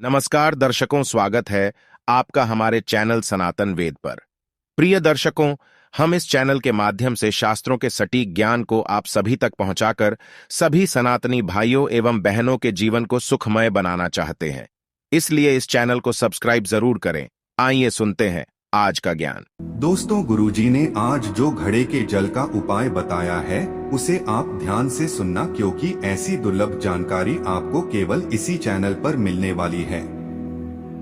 नमस्कार दर्शकों, स्वागत है आपका हमारे चैनल सनातन वेद पर। प्रिय दर्शकों, हम इस चैनल के माध्यम से शास्त्रों के सटीक ज्ञान को आप सभी तक पहुंचाकर सभी सनातनी भाइयों एवं बहनों के जीवन को सुखमय बनाना चाहते हैं। इसलिए इस चैनल को सब्सक्राइब जरूर करें। आइए सुनते हैं आज का ज्ञान। दोस्तों, गुरुजी ने आज जो घड़े के जल का उपाय बताया है उसे आप ध्यान से सुनना, क्योंकि ऐसी दुर्लभ जानकारी आपको केवल इसी चैनल पर मिलने वाली है।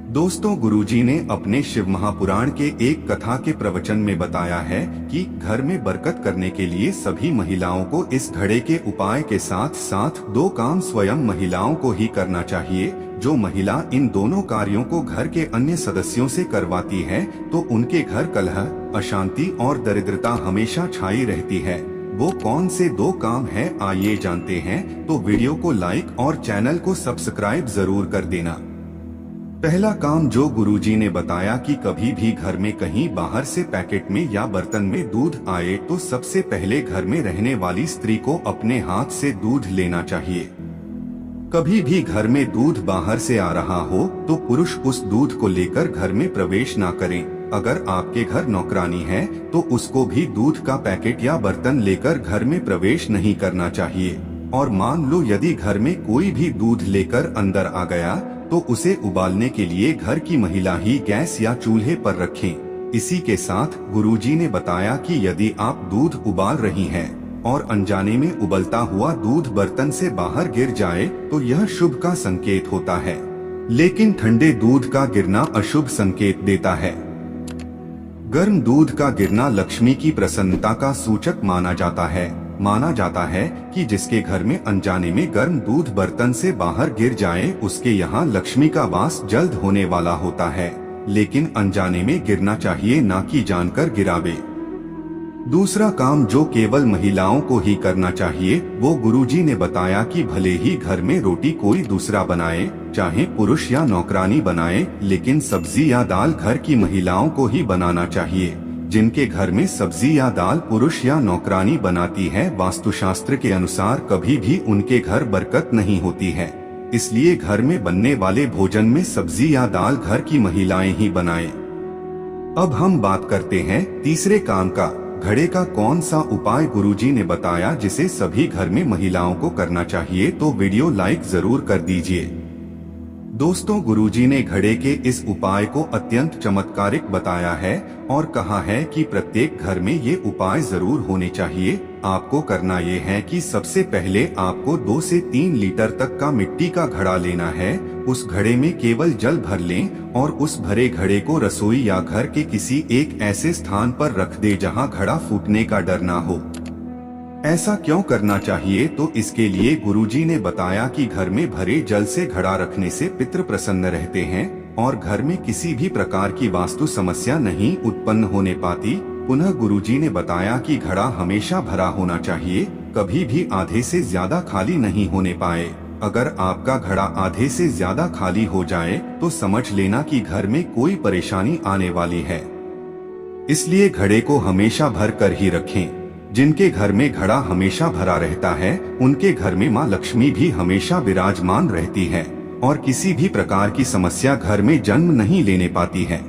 दोस्तों, गुरुजी ने अपने शिव महापुराण के एक कथा के प्रवचन में बताया है कि घर में बरकत करने के लिए सभी महिलाओं को इस घड़े के उपाय के साथ साथ दो काम स्वयं महिलाओं को ही करना चाहिए। जो महिला इन दोनों कार्यों को घर के अन्य सदस्यों से करवाती है तो उनके घर कलह, अशांति और दरिद्रता हमेशा छाई रहती है। वो कौन से दो काम है, आइए जानते हैं। तो वीडियो को लाइक और चैनल को सब्सक्राइब जरूर कर देना। पहला काम जो गुरुजी ने बताया कि कभी भी घर में कहीं बाहर से पैकेट में या बर्तन में दूध आए तो सबसे पहले घर में रहने वाली स्त्री को अपने हाथ से दूध लेना चाहिए। कभी भी घर में दूध बाहर से आ रहा हो तो पुरुष उस दूध को लेकर घर में प्रवेश ना करें। अगर आपके घर नौकरानी है तो उसको भी दूध का पैकेट या बर्तन लेकर घर में प्रवेश नहीं करना चाहिए। और मान लो यदि घर में कोई भी दूध लेकर अंदर आ गया तो उसे उबालने के लिए घर की महिला ही गैस या चूल्हे पर रखें। इसी के साथ गुरुजी ने बताया कि यदि आप दूध उबाल रही हैं और अनजाने में उबलता हुआ दूध बर्तन से बाहर गिर जाए तो यह शुभ का संकेत होता है, लेकिन ठंडे दूध का गिरना अशुभ संकेत देता है। गर्म दूध का गिरना लक्ष्मी की प्रसन्नता का सूचक माना जाता है। माना जाता है कि जिसके घर में अनजाने में गर्म दूध बर्तन से बाहर गिर जाए उसके यहाँ लक्ष्मी का वास जल्द होने वाला होता है, लेकिन अनजाने में गिरना चाहिए, ना कि जानकर गिरावे। दूसरा काम जो केवल महिलाओं को ही करना चाहिए वो गुरुजी ने बताया कि भले ही घर में रोटी कोई दूसरा बनाए, चाहे पुरुष या नौकरानी बनाए, लेकिन सब्जी या दाल घर की महिलाओं को ही बनाना चाहिए। जिनके घर में सब्जी या दाल पुरुष या नौकरानी बनाती है, वास्तुशास्त्र के अनुसार कभी भी उनके घर बरकत नहीं होती है। इसलिए घर में बनने वाले भोजन में सब्जी या दाल घर की महिलाएं ही बनाएं। अब हम बात करते हैं तीसरे काम का। घड़े का कौन सा उपाय गुरुजी ने बताया जिसे सभी घर में महिलाओं को करना चाहिए, तो वीडियो लाइक जरूर कर दीजिए। दोस्तों, गुरुजी ने घड़े के इस उपाय को अत्यंत चमत्कारिक बताया है और कहा है कि प्रत्येक घर में ये उपाय जरूर होने चाहिए। आपको करना ये है कि सबसे पहले आपको 2 से 3 लीटर तक का मिट्टी का घड़ा लेना है। उस घड़े में केवल जल भर लें और उस भरे घड़े को रसोई या घर के किसी एक ऐसे स्थान पर रख दे जहां घड़ा फूटने का डर ना हो। ऐसा क्यों करना चाहिए, तो इसके लिए गुरुजी ने बताया कि घर में भरे जल से घड़ा रखने से पितृ प्रसन्न रहते हैं और घर में किसी भी प्रकार की वास्तु समस्या नहीं उत्पन्न होने पाती। पुनः गुरुजी ने बताया कि घड़ा हमेशा भरा होना चाहिए, कभी भी आधे से ज्यादा खाली नहीं होने पाए। अगर आपका घड़ा आधे से ज्यादा खाली हो जाए तो समझ लेना कि घर में कोई परेशानी आने वाली है। इसलिए घड़े को हमेशा भर कर ही रखें। जिनके घर में घड़ा हमेशा भरा रहता है उनके घर में माँ लक्ष्मी भी हमेशा विराजमान रहती है और किसी भी प्रकार की समस्या घर में जन्म नहीं लेने पाती है।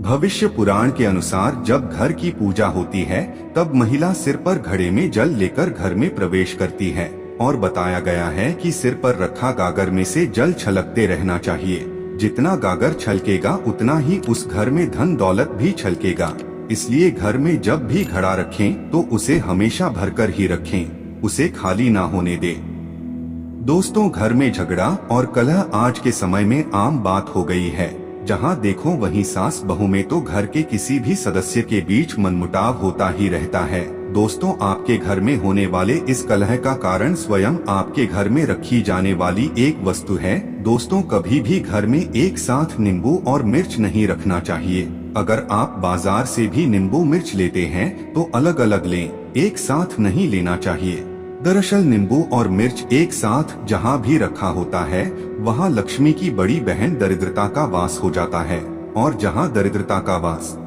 भविष्य पुराण के अनुसार जब घर की पूजा होती है तब महिला सिर पर घड़े में जल लेकर घर में प्रवेश करती है और बताया गया है कि सिर पर रखा गागर में से जल छलकते रहना चाहिए। जितना गागर छलकेगा उतना ही उस घर में धन दौलत भी छलकेगा। इसलिए घर में जब भी घड़ा रखें तो उसे हमेशा भरकर ही रखें, उसे खाली ना होने दें। दोस्तों, घर में झगड़ा और कलह आज के समय में आम बात हो गई है। जहां देखो वहीं सास बहू में तो घर के किसी भी सदस्य के बीच मनमुटाव होता ही रहता है। दोस्तों, आपके घर में होने वाले इस कलह का कारण स्वयं आपके घर में रखी जाने वाली एक वस्तु है। दोस्तों, कभी भी घर में एक साथ नींबू और मिर्च नहीं रखना चाहिए। अगर आप बाजार से भी नींबू मिर्च लेते हैं तो अलग अलग लें, एक साथ नहीं लेना चाहिए। दरअसल नींबू और मिर्च एक साथ जहाँ भी रखा होता है वहाँ लक्ष्मी की बड़ी बहन दरिद्रता का वास हो जाता है और जहाँ दरिद्रता का वास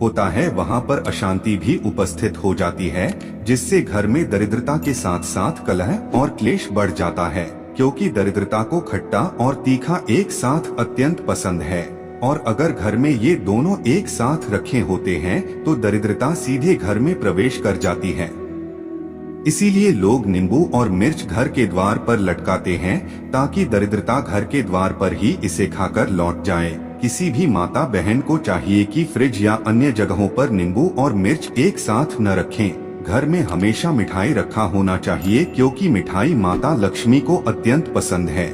होता है वहाँ पर अशांति भी उपस्थित हो जाती है, जिससे घर में दरिद्रता के साथ साथ कलह और क्लेश बढ़ जाता है। क्योंकि दरिद्रता को खट्टा और तीखा एक साथ अत्यंत पसंद है, और अगर घर में ये दोनों एक साथ रखे होते हैं तो दरिद्रता सीधे घर में प्रवेश कर जाती है। इसीलिए लोग नींबू और मिर्च घर के द्वार पर लटकाते हैं ताकि दरिद्रता घर के द्वार पर ही इसे खाकर लौट जाए। किसी भी माता बहन को चाहिए कि फ्रिज या अन्य जगहों पर नींबू और मिर्च एक साथ न रखें। घर में हमेशा मिठाई रखा होना चाहिए क्योंकि मिठाई माता लक्ष्मी को अत्यंत पसंद है।